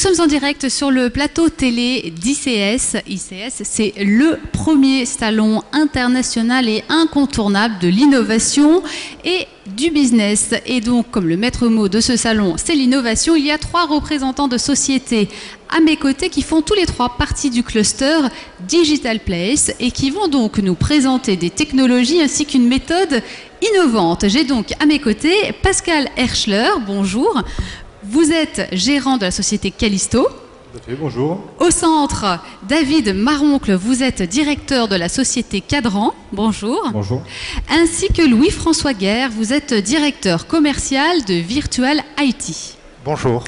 sommes en direct sur le plateau télé d'ICS. ICS, c'est le premier salon international et incontournable de l'innovation et du business. Et donc, comme le maître mot de ce salon, c'est l'innovation, il y a 3 représentants de sociétés à mes côtés qui font tous les 3 partie du cluster Digital Place et qui vont donc nous présenter des technologies ainsi qu'une méthode innovante. J'ai donc à mes côtés Pascal Herschler, bonjour. Vous êtes gérant de la société Callisto. Bonjour. Au centre, David Maroncle, vous êtes directeur de la société Cadran. Bonjour. Bonjour. Ainsi que Louis-François Guerre, vous êtes directeur commercial de Virtual IT. Bonjour.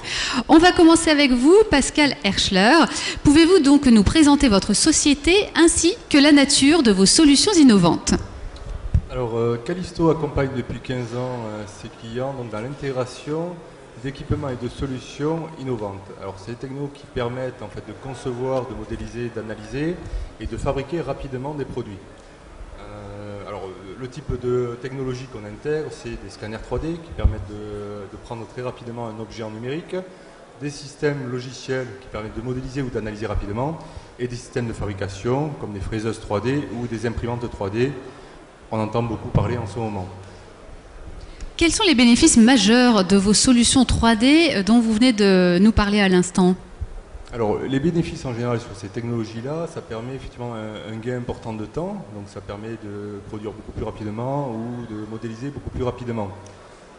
On va commencer avec vous, Pascal Herschler. Pouvez-vous donc nous présenter votre société ainsi que la nature de vos solutions innovantes? Alors, Callisto accompagne depuis 15 ans ses clients donc, dans l'intégration d'équipements et de solutions innovantes. Alors, c'est des technos qui permettent en fait, de concevoir, de modéliser, d'analyser et de fabriquer rapidement des produits. Alors, le type de technologie qu'on intègre, c'est des scanners 3D qui permettent de prendre très rapidement un objet en numérique, des systèmes logiciels qui permettent de modéliser ou d'analyser rapidement, et des systèmes de fabrication comme des fraiseuses 3D ou des imprimantes 3D. On entend beaucoup parler en ce moment. Quels sont les bénéfices majeurs de vos solutions 3D dont vous venez de nous parler à l'instant? Alors, les bénéfices en général sur ces technologies-là, ça permet effectivement un gain important de temps, donc ça permet de produire beaucoup plus rapidement ou de modéliser beaucoup plus rapidement.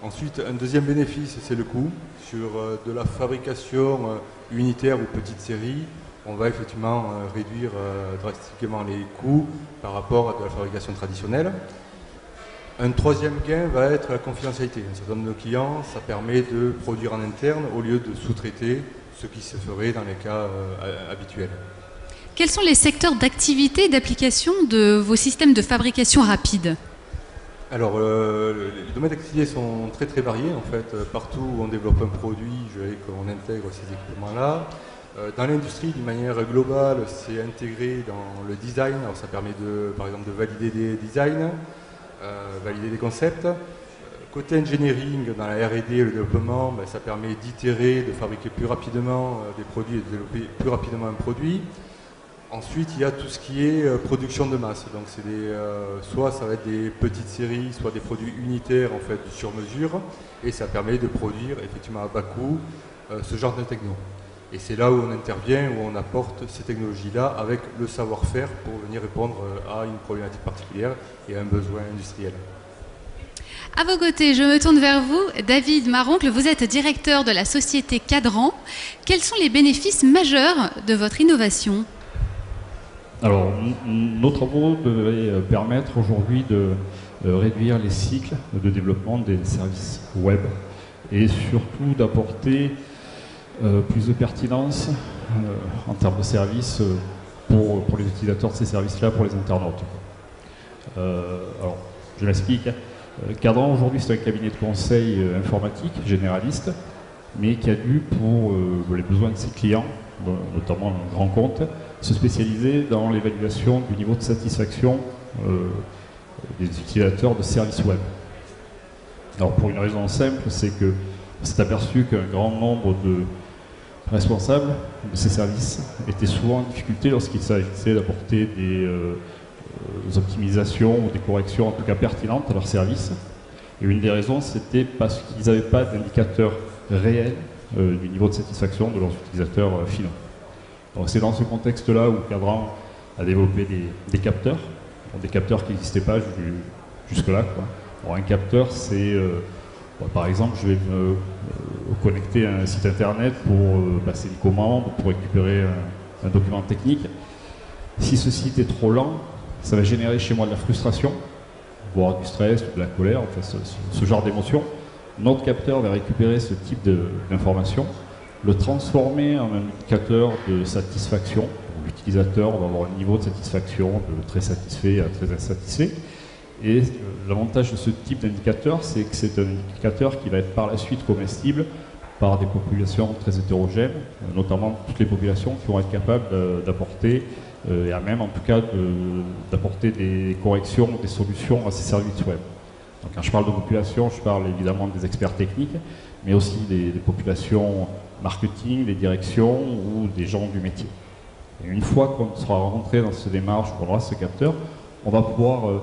Ensuite, un deuxième bénéfice, c'est le coût. Sur de la fabrication unitaire ou petite série, on va effectivement réduire drastiquement les coûts par rapport à de la fabrication traditionnelle. Un troisième gain va être la confidentialité. Ça donne nos clients, ça permet de produire en interne au lieu de sous-traiter ce qui se ferait dans les cas habituels. Quels sont les secteurs d'activité et d'application de vos systèmes de fabrication rapide? Alors, les domaines d'activité sont très très variés en fait. Partout où on développe un produit, je dirais qu'on intègre ces équipements-là. Dans l'industrie, d'une manière globale, c'est intégré dans le design. Alors, ça permet par exemple de valider des designs, valider des concepts. Côté engineering, dans la R&D et le développement, ça permet d'itérer, de fabriquer plus rapidement des produits et de développer plus rapidement un produit. Ensuite, il y a tout ce qui est production de masse. Donc, c'est soit ça va être des petites séries, soit des produits unitaires en fait sur mesure, et ça permet de produire effectivement à bas coût ce genre de techno. Et c'est là où on intervient, où on apporte ces technologies-là avec le savoir-faire pour venir répondre à une problématique particulière et à un besoin industriel. À vos côtés, je me tourne vers vous, David Maroncle, vous êtes directeur de la société Cadran. Quels sont les bénéfices majeurs de votre innovation? Alors, nos travaux devraient permettre aujourd'hui de réduire les cycles de développement des services web et surtout d'apporter plus de pertinence en termes de services pour les utilisateurs de ces services-là, pour les internautes. Alors, je m'explique. Cadran, aujourd'hui, c'est un cabinet de conseil informatique généraliste, mais qui a dû, pour les besoins de ses clients, notamment un grand compte, se spécialiser dans l'évaluation du niveau de satisfaction des utilisateurs de services web. Alors, pour une raison simple, c'est que s'est aperçu qu'un grand nombre de responsables de ces services étaient souvent en difficulté lorsqu'il s'agissait d'apporter des optimisations ou des corrections en tout cas pertinentes à leurs services. Et une des raisons, c'était parce qu'ils n'avaient pas d'indicateur réel du niveau de satisfaction de leurs utilisateurs finaux. Donc c'est dans ce contexte-là où Cadran a développé des capteurs, des capteurs qui n'existaient pas jusque-là. Alors un capteur, c'est par exemple, je vais me connecter à un site internet pour passer une commande, pour récupérer un document technique. Si ce site est trop lent, ça va générer chez moi de la frustration, voire du stress, de la colère, enfin ce genre d'émotion. Notre capteur va récupérer ce type d'informations, le transformer en un indicateur de satisfaction. L'utilisateur va avoir un niveau de satisfaction de très satisfait à très insatisfait. Et l'avantage de ce type d'indicateur, c'est que c'est un indicateur qui va être par la suite comestible par des populations très hétérogènes, notamment toutes les populations qui vont être capables d'apporter, et à même en tout cas d'apporter des corrections, des solutions à ces services web. Donc, quand je parle de population, je parle évidemment des experts techniques, mais aussi des populations marketing, des directions ou des gens du métier. Et une fois qu'on sera rentré dans cette démarche, qu'on aura ce capteur, on va pouvoir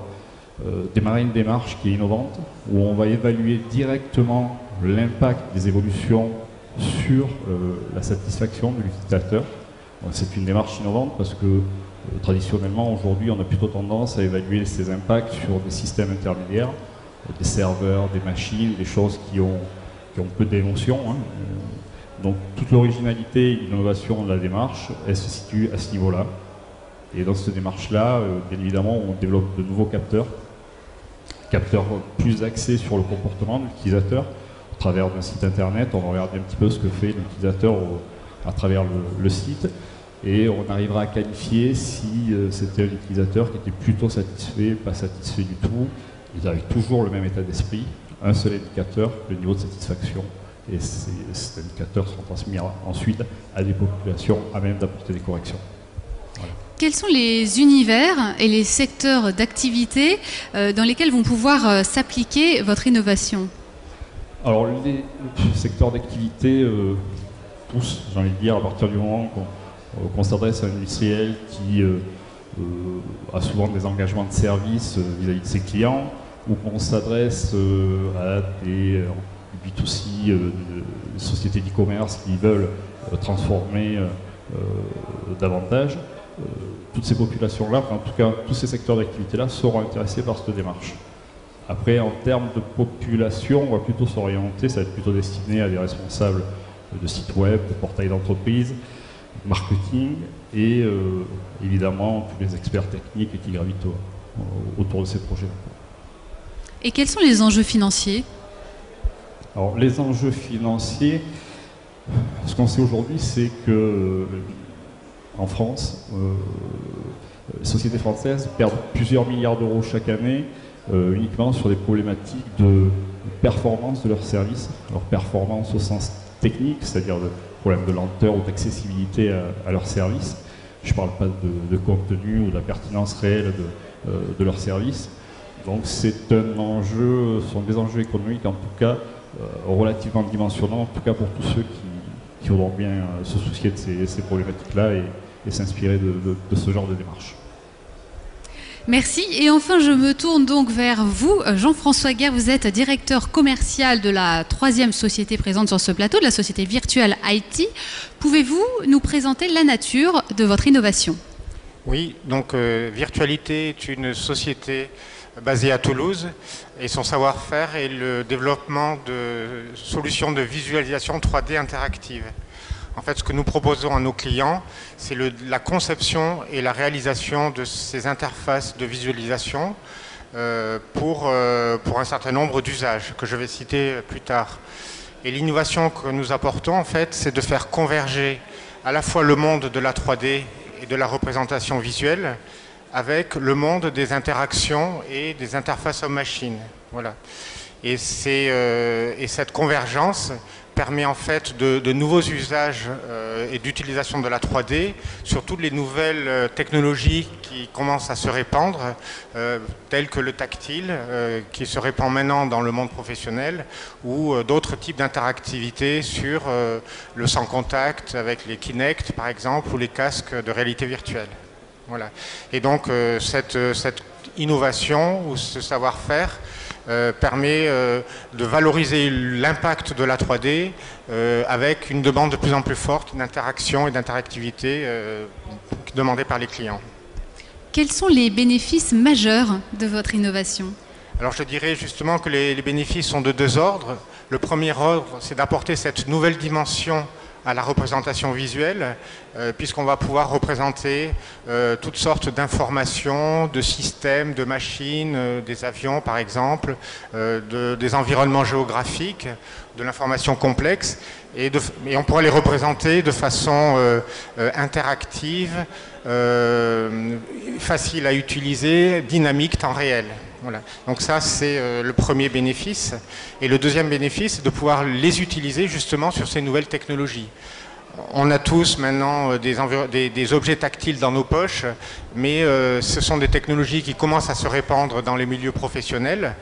démarrer une démarche qui est innovante, où on va évaluer directement l'impact des évolutions sur la satisfaction de l'utilisateur. C'est une démarche innovante parce que traditionnellement, aujourd'hui, on a plutôt tendance à évaluer ces impacts sur des systèmes intermédiaires, des serveurs, des machines, des choses qui ont peu d'émotion. Hein. Donc toute l'originalité et l'innovation de la démarche, elle se situe à ce niveau-là. Et dans cette démarche-là, bien évidemment, on développe de nouveaux capteurs plus axés sur le comportement de l'utilisateur. Au travers d'un site internet, on va regarder un petit peu ce que fait l'utilisateur à travers le site. Et on arrivera à qualifier si c'était un utilisateur qui était plutôt satisfait, pas satisfait du tout. Ils avaient toujours le même état d'esprit, un seul indicateur, le niveau de satisfaction. Et ces indicateurs seront transmis ensuite à des populations à même d'apporter des corrections. Voilà. Quels sont les univers et les secteurs d'activité dans lesquels vont pouvoir s'appliquer votre innovation? Alors les secteurs d'activité, tous, j'ai envie de dire, à partir du moment qu'on s'adresse à un industriel qui a souvent des engagements de service vis-à-vis de ses clients, ou qu'on s'adresse à des B2C, des sociétés d'e-commerce qui veulent transformer davantage, toutes ces populations-là, en tout cas tous ces secteurs d'activité-là, seront intéressés par cette démarche. Après, en termes de population, on va plutôt s'orienter, ça va être plutôt destiné à des responsables de sites web, de portails d'entreprise, marketing et évidemment tous les experts techniques qui gravitent autour de ces projets. Et quels sont les enjeux financiers? Alors les enjeux financiers, ce qu'on sait aujourd'hui, c'est que en France, les sociétés françaises perdent plusieurs milliards d'euros chaque année uniquement sur des problématiques de performance de leurs services. Alors performance au sens technique, c'est-à-dire de problèmes de lenteur ou d'accessibilité à leurs services. Je ne parle pas de contenu ou de la pertinence réelle de leurs services. Donc c'est un enjeu, ce sont des enjeux économiques en tout cas relativement dimensionnants, en tout cas pour tous ceux qui voudront bien se soucier de ces problématiques-là et s'inspirer de ce genre de démarche. Merci. Et enfin, je me tourne donc vers vous. Jean-François Guerre, vous êtes directeur commercial de la 3e société présente sur ce plateau, de la société Virtual IT. Pouvez-vous nous présenter la nature de votre innovation? Oui, donc Virtualité est une société basée à Toulouse et son savoir-faire est le développement de solutions de visualisation 3D interactive. En fait, ce que nous proposons à nos clients, c'est la conception et la réalisation de ces interfaces de visualisation pour un certain nombre d'usages que je vais citer plus tard. Et l'innovation que nous apportons, en fait, c'est de faire converger à la fois le monde de la 3D et de la représentation visuelle avec le monde des interactions et des interfaces homme-machine. Voilà. Et cette convergence permet en fait de nouveaux usages et d'utilisation de la 3D sur toutes les nouvelles technologies qui commencent à se répandre, telles que le tactile, qui se répand maintenant dans le monde professionnel, ou d'autres types d'interactivité sur le sans contact avec les Kinect par exemple, ou les casques de réalité virtuelle. Voilà. Et donc cette innovation ou ce savoir-faire permet de valoriser l'impact de la 3D avec une demande de plus en plus forte d'interaction et d'interactivité demandée par les clients. Quels sont les bénéfices majeurs de votre innovation? Alors je dirais justement que les bénéfices sont de deux ordres. Le premier ordre, c'est d'apporter cette nouvelle dimension à la représentation visuelle, puisqu'on va pouvoir représenter toutes sortes d'informations, de systèmes, de machines, des avions par exemple, des environnements géographiques, de l'information complexe, et on pourra les représenter de façon interactive, facile à utiliser, dynamique, temps réel. Voilà. Donc ça, c'est le premier bénéfice. Et le deuxième bénéfice, c'est de pouvoir les utiliser justement sur ces nouvelles technologies. On a tous maintenant des objets tactiles dans nos poches, mais ce sont des technologies qui commencent à se répandre dans les milieux professionnels.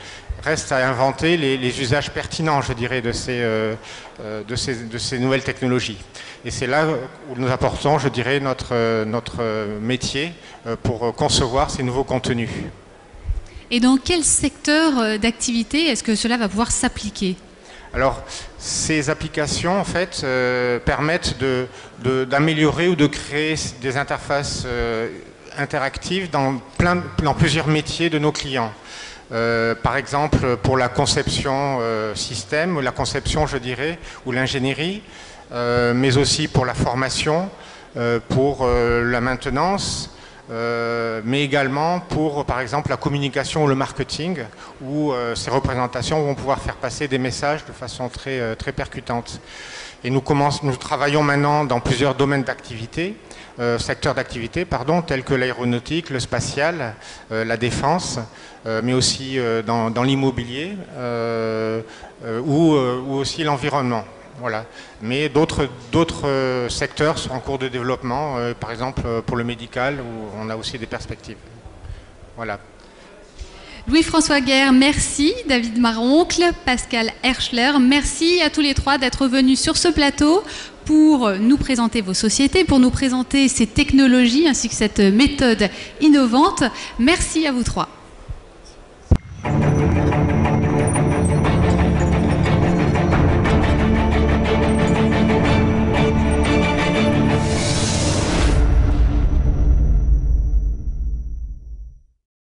Reste à inventer les usages pertinents, je dirais, de ces nouvelles technologies. Et c'est là où nous apportons, je dirais, notre métier pour concevoir ces nouveaux contenus. Et dans quel secteur d'activité est-ce que cela va pouvoir s'appliquer ? Alors, ces applications, en fait, permettent d'améliorer ou de créer des interfaces interactives dans plusieurs métiers de nos clients. Par exemple, pour la conception système, ou la conception, je dirais, ou l'ingénierie, mais aussi pour la formation, pour la maintenance, mais également pour, par exemple, la communication ou le marketing, où ces représentations vont pouvoir faire passer des messages de façon très, très percutante. Et nous travaillons maintenant dans plusieurs domaines d'activité, secteurs d'activité, pardon, tels que l'aéronautique, le spatial, la défense, mais aussi dans l'immobilier ou aussi l'environnement. Voilà. Mais d'autres secteurs sont en cours de développement, par exemple pour le médical, où on a aussi des perspectives. Voilà. Louis-François Guerre, merci. David Maroncle, Pascal Herschler, merci à tous les trois d'être venus sur ce plateau pour nous présenter vos sociétés, pour nous présenter ces technologies ainsi que cette méthode innovante. Merci à vous trois.